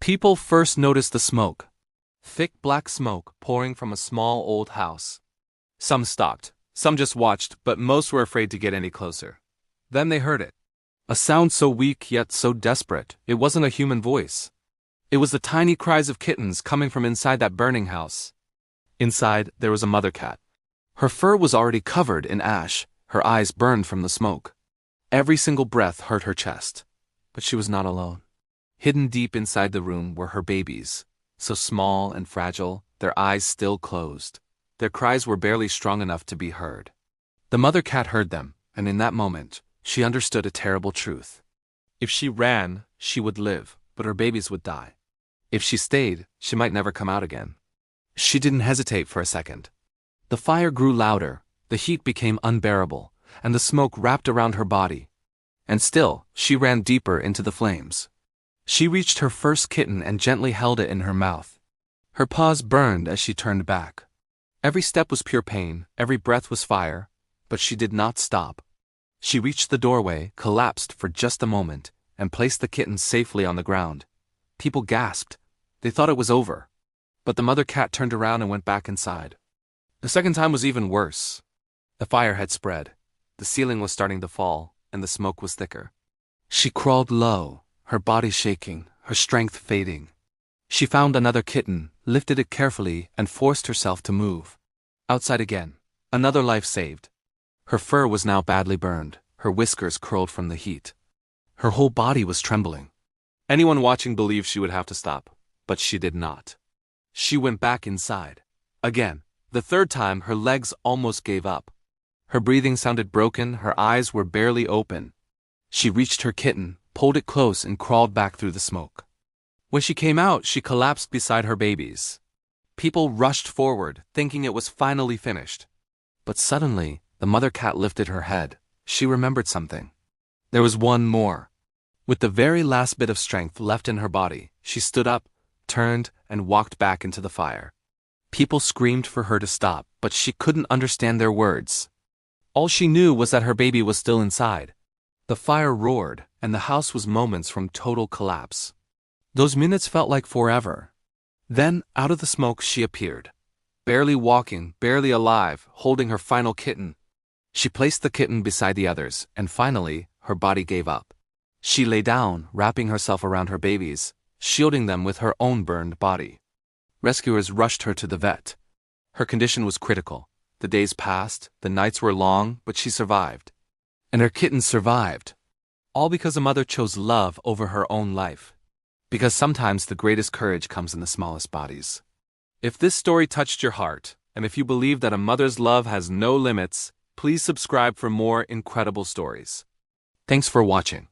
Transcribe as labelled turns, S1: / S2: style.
S1: People first noticed the smoke. Thick black smoke pouring from a small old house. Some stopped, some just watched, but most were afraid to get any closer. Then they heard it. A sound so weak yet so desperate, it wasn't a human voice. It was the tiny cries of kittens coming from inside that burning house. Inside, there was a mother cat. Her fur was already covered in ash, her eyes burned from the smoke. Every single breath hurt her chest. But she was not alone. Hidden deep inside the room were her babies, so small and fragile, their eyes still closed. Their cries were barely strong enough to be heard. The mother cat heard them, and in that moment, she understood a terrible truth. If she ran, she would live, but her babies would die. If she stayed, she might never come out again. She didn't hesitate for a second. The fire grew louder, the heat became unbearable, and the smoke wrapped around her body. And still, she ran deeper into the flames. She reached her first kitten and gently held it in her mouth. Her paws burned as she turned back. Every step was pure pain, every breath was fire, but she did not stop. She reached the doorway, collapsed for just a moment, and placed the kitten safely on the ground. People gasped. They thought it was over. But the mother cat turned around and went back inside. The second time was even worse. The fire had spread. The ceiling was starting to fall, and the smoke was thicker. She crawled low, her body shaking, her strength fading. She found another kitten, lifted it carefully, and forced herself to move. Outside again. Another life saved. Her fur was now badly burned, her whiskers curled from the heat. Her whole body was trembling. Anyone watching believed she would have to stop, but she did not. She went back inside. Again. The third time, her legs almost gave up. Her breathing sounded broken, her eyes were barely open. She reached her kitten, pulled it close, and crawled back through the smoke. When she came out, she collapsed beside her babies. People rushed forward, thinking it was finally finished. But suddenly, the mother cat lifted her head. She remembered something. There was one more. With the very last bit of strength left in her body, she stood up, turned, and walked back into the fire. People screamed for her to stop, but she couldn't understand their words. All she knew was that her baby was still inside. The fire roared, and the house was moments from total collapse. Those minutes felt like forever. Then, out of the smoke, she appeared. Barely walking, barely alive, holding her final kitten. She placed the kitten beside the others, and finally, her body gave up. She lay down, wrapping herself around her babies, shielding them with her own burned body. Rescuers rushed her to the vet. Her condition was critical. The days passed, the nights were long, but she survived. And her kittens survived. All because a mother chose love over her own life. Because sometimes the greatest courage comes in the smallest bodies. If this story touched your heart, and if you believe that a mother's love has no limits, please subscribe for more incredible stories. Thanks for watching.